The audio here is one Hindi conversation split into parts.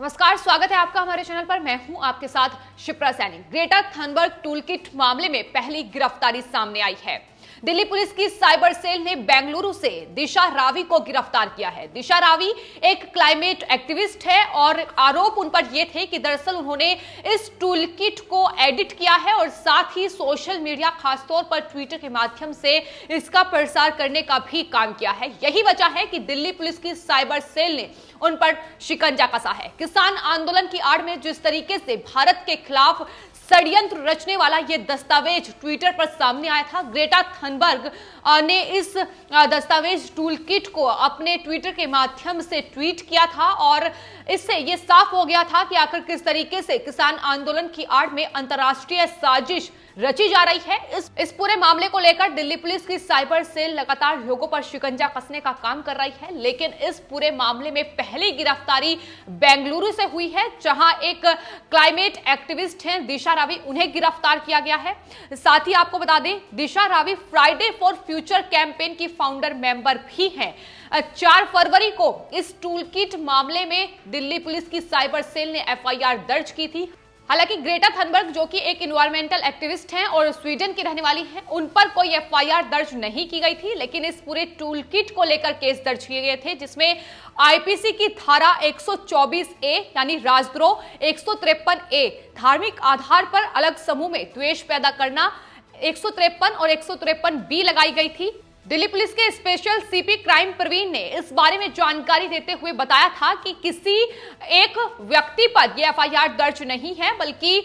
नमस्कार, स्वागत है आपका हमारे चैनल पर। मैं हूं आपके साथ Shipra Saini. Greta Thunberg toolkit मामले में पहली गिरफ्तारी सामने आई है। दिल्ली पुलिस की साइबर सेल ने बेंगलुरु से दिशा रावी को गिरफ्तार किया है। दिशा रावी एक क्लाइमेट एक्टिविस्ट है और आरोप उन पर यह थे कि दरअसल उन्होंने इस टूलकिट को एडिट किया है और साथ ही सोशल मीडिया, खासतौर पर ट्विटर के माध्यम से इसका प्रसार करने का भी काम किया है। यही वजह है कि दिल्ली पुलिस की साइबर सेल ने उन पर शिकंजा कसा है। किसान आंदोलन की आड़ में जिस तरीके से भारत के खिलाफ षड्यंत्र रचने वाला यह दस्तावेज ट्विटर पर सामने आया था, ग्रेटा थनबर्ग ने इस दस्तावेज टूलकिट को अपने ट्विटर के माध्यम से ट्वीट किया था और इससे यह साफ हो गया था कि आखिर किस तरीके से किसान आंदोलन की आड़ में अंतर्राष्ट्रीय साजिश रची जा रही है। इस पूरे मामले को लेकर दिल्ली पुलिस की साइबर सेल लगातार लोगों पर शिकंजा कसने का काम कर रही है, लेकिन इस पूरे मामले में पहली गिरफ्तारी बेंगलुरु से हुई है, जहां एक क्लाइमेट एक्टिविस्ट हैं दिशा रावी, उन्हें गिरफ्तार किया गया है। साथ ही आपको बता दें, Disha Ravi Friday for future campaign की फाउंडर मेंबर भी हैं। 4 फरवरी को इस टूलकिट मामले में दिल्ली पुलिस की साइबर सेल ने एफआईआर दर्ज की थी। हालांकि ग्रेटा थनबर्ग, जो कि एक इन्वायरमेंटल एक्टिविस्ट हैं और स्वीडन की रहने वाली हैं, उन पर कोई एफआईआर दर्ज नहीं की गई थी, लेकिन इस पूरे टूलकिट को लेकर केस दर्ज किए गए थे, जिसमें आईपीसी की धारा 124A यानी राजद्रोह, 153A धार्मिक आधार पर अलग समूह में द्वेष पैदा करना, 153 और 153B लगाई गई थी। दिल्ली पुलिस के स्पेशल सीपी क्राइम प्रवीण ने इस बारे में जानकारी देते हुए बताया था कि किसी एक व्यक्ति पर यह एफआईआर दर्ज नहीं है, बल्कि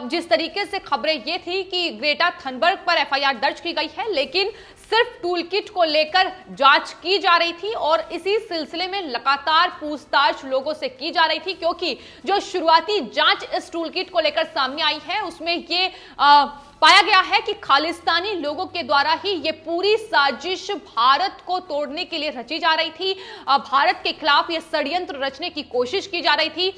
जिस तरीके से खबरें ये थी कि ग्रेटा थनबर्ग पर एफआईआर दर्ज की गई है, लेकिन सिर्फ टूलकिट को लेकर जांच की जा रही थी और इसी सिलसिले में लगातार पूछताछ लोगों से की जा रही थी, क्योंकि जो शुरुआती जांच इस टूलकिट को लेकर सामने आई है उसमें ये पाया गया है कि खालिस्तानी लोगों के द्वारा ही ये पूरी साजिश भारत को तोड़ने के लिए रची जा रही थी। भारत के खिलाफ ये षड्यंत्र रचने की कोशिश की जा रही थी।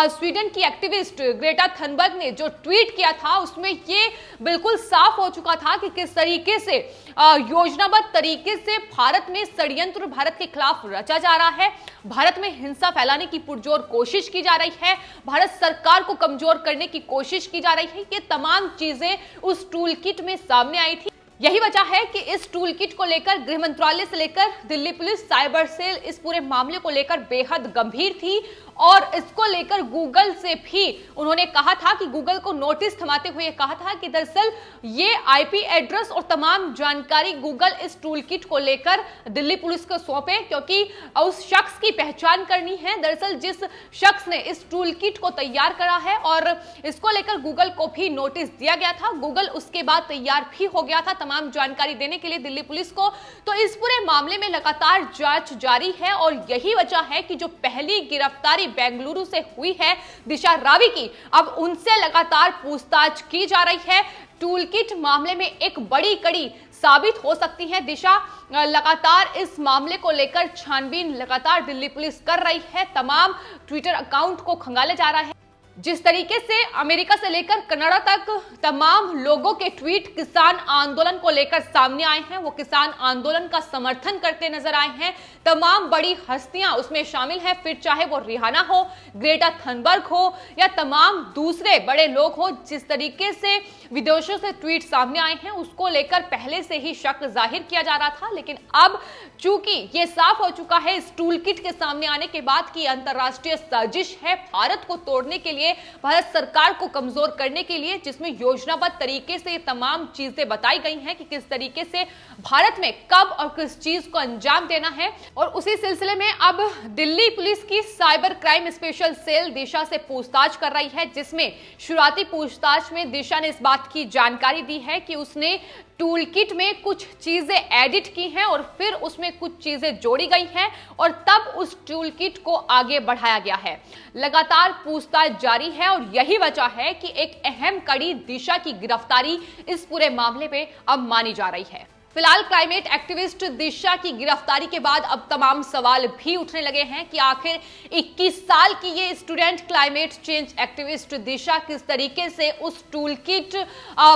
स्वीडन की एक्टिविस्ट ग्रेटा थनबर्ग ने जो ट्वीट किया था उसमें ये बिल्कुल साफ हो चुका था कि किस तरीके से योजनाबद्ध तरीके से भारत में षड्यंत्र भारत के खिलाफ रचा जा रहा है। भारत में हिंसा फैलाने की पुरजोर कोशिश की जा रही है, भारत सरकार को कमजोर करने की कोशिश की जा रही है। ये तमाम चीजें उस टूलकिट में सामने आई थी। यही वजह है कि इस टूलकिट को लेकर गृह मंत्रालय से लेकर दिल्ली पुलिस साइबर सेल इस पूरे मामले को लेकर बेहद गंभीर थी और इसको लेकर गूगल से भी उन्होंने कहा था कि गूगल को नोटिस थमाते हुए कहा था कि दरअसल ये आईपी एड्रेस और तमाम जानकारी गूगल इस टूलकिट को लेकर दिल्ली पुलिस को सौंपे, क्योंकि उस शख्स की पहचान करनी है। दरअसल जिस शख्स ने इस टूलकिट को तैयार करा है और इसको लेकर गूगल को भी नोटिस दिया गया था। गूगल उसके बाद तैयार भी हो गया था तमाम जानकारी देने के लिए दिल्ली पुलिस को। तो इस पूरे मामले में लगातार जांच जारी है और यही वजह है कि जो पहली गिरफ्तारी बेंगलुरु से हुई है दिशा रावी की, अब उनसे लगातार पूछताछ की जा रही है। टूलकिट मामले में एक बड़ी कड़ी साबित हो सकती है दिशा। लगातार इस मामले को लेकर छानबीन लगातार दिल्ली पुलिस कर रही है। तमाम ट्विटर अकाउंट को खंगाला जा रहा है। जिस तरीके से अमेरिका से लेकर कनाडा तक तमाम लोगों के ट्वीट किसान आंदोलन को लेकर सामने आए हैं, वो किसान आंदोलन का समर्थन करते नजर आए हैं। तमाम बड़ी हस्तियां उसमें शामिल हैं, फिर चाहे वो रिहाना हो, ग्रेटा थनबर्ग हो या तमाम दूसरे बड़े लोग हो। जिस तरीके से विदेशों से ट्वीट सामने आए हैं उसको लेकर पहले से ही शक जाहिर किया जा रहा था, लेकिन अब चूंकि ये साफ हो चुका है इस टूलकिट के सामने आने के बाद कि अंतर्राष्ट्रीय साजिश है भारत को तोड़ने के लिए, भारत सरकार को कमजोर करने के लिए, जिसमें योजनाबद्ध तरीके से तमाम चीजें बताई गई हैं कि किस तरीके से भारत में कब और किस चीज को अंजाम देना है। और उसी सिलसिले में अब दिल्ली पुलिस की साइबर क्राइम स्पेशल सेल दिशा से पूछताछ कर रही है, जिसमें शुरुआती पूछताछ में दिशा ने इस बात की जानकारी दी है कि उसने टूलकिट में कुछ चीजें एडिट की हैं और फिर उसमें कुछ चीजें जोड़ी गई हैं और तब उस टूलकिट को आगे बढ़ाया गया है। लगातार पूछताछ जारी है और यही वजह है कि एक अहम कड़ी दिशा की गिरफ्तारी इस पूरे मामले में अब मानी जा रही है। फिलहाल क्लाइमेट एक्टिविस्ट दिशा की गिरफ्तारी के बाद अब तमाम सवाल भी उठने लगे हैं कि आखिर 21 साल की ये स्टूडेंट क्लाइमेट चेंज एक्टिविस्ट दिशा किस तरीके से उस टूलकिट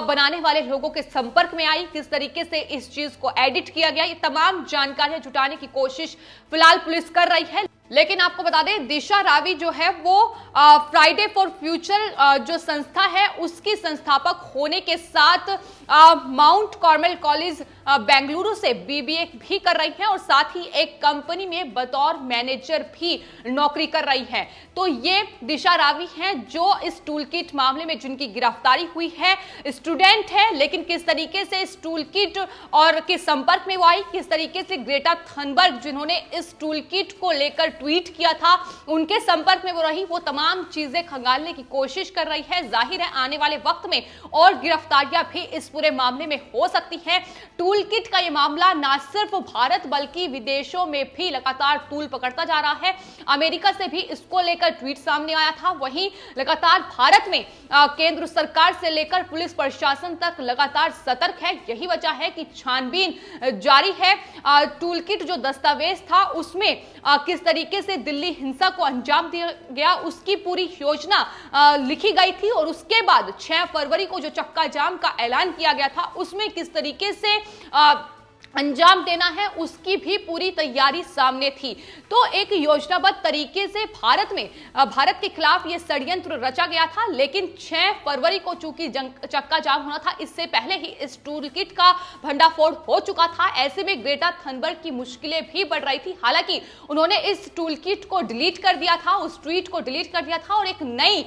बनाने वाले लोगों के संपर्क में आई, किस तरीके से इस चीज को एडिट किया गया। ये तमाम जानकारियां जुटाने की कोशिश फिलहाल पुलिस कर रही है। लेकिन आपको बता दें, दिशा रावी जो है वो फ्राइडे फॉर फ्यूचर जो संस्था है उसकी संस्थापक होने के साथ माउंट कार्मेल कॉलेज बेंगलुरु से बीबीए भी कर रही है और साथ ही एक कंपनी में बतौर मैनेजर भी नौकरी कर रही है। तो ये दिशा रावी हैं जो इस टूल किट मामले में जिनकी गिरफ्तारी हुई है। स्टूडेंट है, लेकिन किस तरीके से इस टूल किट और के संपर्क में वो आई, किस तरीके से ग्रेटा थनबर्ग जिन्होंने इस टूल किट को लेकर ट्वीट किया था उनके संपर्क में वो रही, वो तमाम चीजें खंगालने की कोशिश कर रही है। जाहिर है आने वाले वक्त में और गिरफ्तारियां भी इस पूरे मामले में हो सकती हैं। टूल किट का ये मामला ना सिर्फ भारत बल्कि विदेशों में भी लगातार तूल पकड़ता जा रहा है। अमेरिका से भी इसको लेकर ट्वीट सामने आया था। वहीं लगातार भारत में केंद्र सरकार से लेकर पुलिस प्रशासन तक लगातार सतर्क है। यही वजह है कि छानबीन जारी है। टूल किट जो दस्तावेज था उसमें किस तरीके से दिल्ली हिंसा को अंजाम दिया गया उसकी पूरी योजना लिखी गई थी और उसके बाद 6 फरवरी को जो चक्का जाम का ऐलान किया गया था उसमें किस तरीके से अंजाम देना है उसकी भी पूरी तैयारी सामने थी। तो एक योजनाबद्ध तरीके से भारत के खिलाफ यह षड्यंत्र रचा गया था, लेकिन 6 फरवरी को चूंकि चक्का जाम होना था, इससे पहले ही इस टूल किट का भंडाफोड़ हो चुका था। ऐसे में ग्रेटा थनबर्ग की मुश्किलें भी बढ़ रही थी। हालांकि उन्होंने इस टूल किट को डिलीट कर दिया था, उस ट्वीट को डिलीट कर दिया था और एक नई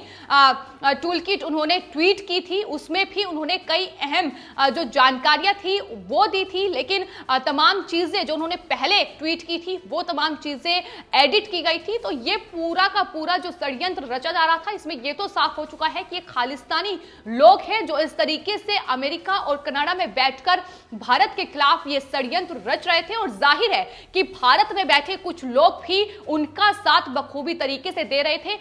टूल किट उन्होंने ट्वीट की थी। उसमें भी उन्होंने कई अहम जो जानकारियां थी वो दी थी, लेकिन तमाम चीजें जो उन्होंने पहले ट्वीट की थी वो तमाम चीजें एडिट की गई थी। तो ये पूरा का पूरा जो षड्यंत्र रचा जा रहा था, इसमें ये तो साफ हो चुका है कि ये खालिस्तानी लोग हैं जो इस तरीके से अमेरिका और कनाडा में बैठकर भारत के खिलाफ ये षड्यंत्र रच रहे थे। और जाहिर है कि भारत में बैठे कुछ लोग भी उनका साथ बखूबी तरीके से दे रहे थे।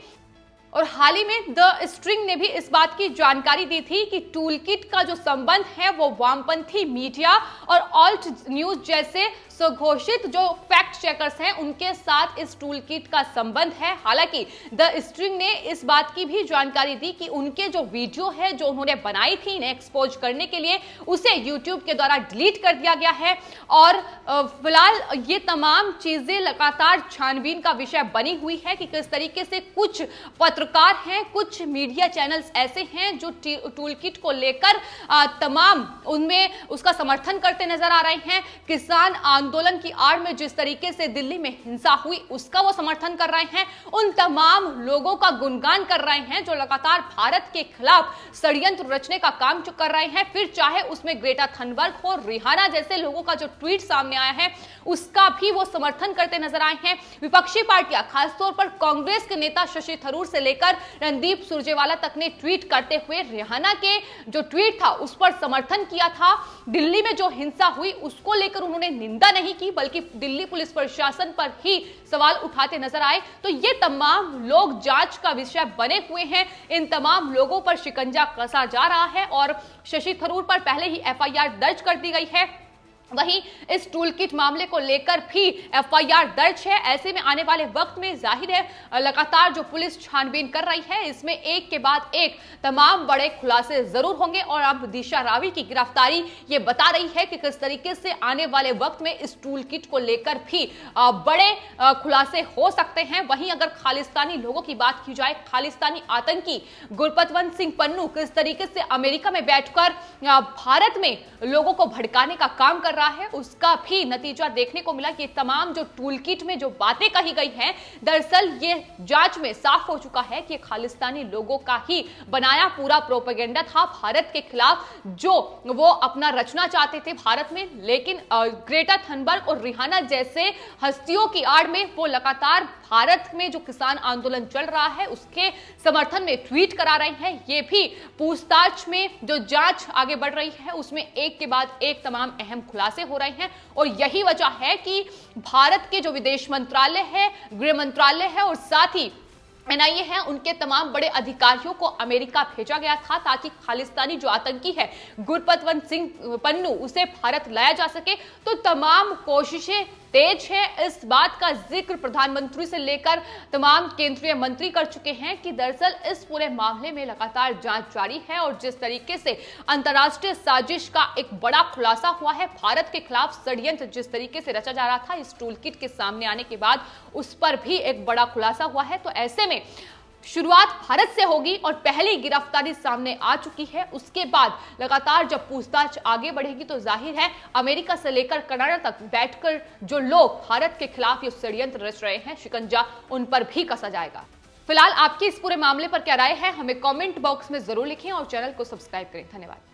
और हाल ही में द स्ट्रिंग ने भी इस बात की जानकारी दी थी कि टूल किट का जो संबंध है वो वामपंथी मीडिया और ऑल्ट न्यूज जैसे स्वघोषित जो फैक्ट चेकर्स हैं उनके साथ इस टूल किट का संबंध है। हालांकि द स्ट्रिंग ने इस बात की भी जानकारी दी कि उनके जो वीडियो है जो उन्होंने बनाई थी इन्हें एक्सपोज करने के लिए, उसे यूट्यूब के द्वारा डिलीट कर दिया गया है। और फिलहाल ये तमाम चीजें लगातार छानबीन का विषय बनी हुई है कि किस तरीके से कुछ पत्रकार हैं, कुछ मीडिया चैनल्स ऐसे हैं जो टूल किट को लेकर तमाम उनमें उसका समर्थन करते नजर आ रहे हैं। किसान आंदोलन की आड़ में जिस तरीके से दिल्ली में हिंसा हुई उसका वो समर्थन कर रहे हैं। उन तमाम लोगों का गुणगान कर रहे हैं जो लगातार भारत के खिलाफ षड्यंत्र रचने का काम कर रहे हैं। फिर चाहे उसमें ग्रेटा थनबर्ग हो, रिहाना जैसे लोगों का जो ट्वीट सामने आया है उसका भी वो समर्थन करते नजर आए हैं। विपक्षी पार्टियां, खासतौर पर कांग्रेस के नेता शशि थरूर से लेकर रणदीप सुरजेवाला तक ने ट्वीट करते हुए रिहाना के जो ट्वीट था उस पर समर्थन किया था। दिल्ली में जो हिंसा हुई उसको लेकर उन्होंने निंदा नहीं की, बल्कि दिल्ली पुलिस प्रशासन पर ही सवाल उठाते नजर आए। तो ये तमाम लोग जांच का विषय बने हुए हैं। इन तमाम लोगों पर शिकंजा कसा जा रहा है और शशि थरूर पर पहले ही एफआईआर दर्ज कर दी गई है। वहीं इस टूल किट मामले को लेकर भी एफआईआर दर्ज है। ऐसे में आने वाले वक्त में जाहिर है लगातार जो पुलिस छानबीन कर रही है इसमें एक के बाद एक तमाम बड़े खुलासे जरूर होंगे। और अब दिशा रावी की गिरफ्तारी ये बता रही है कि किस तरीके से आने वाले वक्त में इस टूल किट को लेकर भी बड़े खुलासे हो सकते हैं। वहीं अगर खालिस्तानी लोगों की बात की जाए, खालिस्तानी आतंकी गुरपतवंत सिंह पन्नू किस तरीके से अमेरिका में बैठकर भारत में लोगों को भड़काने का काम कर रहा है, उसका भी नतीजा देखने को मिला कि तमाम जो टूल किट में जो बातें कही गई हैं, दरअसल ये जांच में साफ हो चुका है कि खालिस्तानी लोगों का ही बनाया पूरा प्रोपेगेंडा था भारत के खिलाफ, जो वो अपना रचना चाहते थे भारत में। लेकिन ग्रेटा थनबर्ग और रिहाना जैसे हस्तियों की आड़ में वो लगातार भारत में जो किसान आंदोलन चल रहा है उसके समर्थन में ट्वीट करा रहे हैं। ये भी पूछताछ में जो जांच आगे बढ़ रही है उसमें एक के बाद एक तमाम अहम खुलासे हो रहे हैं। और यही वजह है कि भारत के जो विदेश मंत्रालय है, गृह मंत्रालय है और साथ ही एनआईए है, उनके तमाम बड़े अधिकारियों को अमेरिका भेजा गया था ताकि खालिस्तानी जो आतंकी है गुरपतवंत सिंह पन्नू उसे भारत लाया जा सके। तो तमाम कोशिशें तेज है। इस बात का जिक्र प्रधानमंत्री से लेकर तमाम केंद्रीय मंत्री कर चुके हैं कि दरअसल इस पूरे मामले में लगातार जांच जारी है और जिस तरीके से अंतर्राष्ट्रीय साजिश का एक बड़ा खुलासा हुआ है, भारत के खिलाफ षड्यंत्र जिस तरीके से रचा जा रहा था इस टूल किट के सामने आने के बाद उस पर भी एक बड़ा खुलासा हुआ है। तो ऐसे में शुरुआत भारत से होगी और पहली गिरफ्तारी सामने आ चुकी है। उसके बाद लगातार जब पूछताछ आगे बढ़ेगी तो जाहिर है अमेरिका से लेकर कनाडा तक बैठकर जो लोग भारत के खिलाफ ये षड्यंत्र रच रहे हैं, शिकंजा उन पर भी कसा जाएगा। फिलहाल आपकी इस पूरे मामले पर क्या राय है, हमें कमेंट बॉक्स में जरूर लिखें और चैनल को सब्सक्राइब करें। धन्यवाद।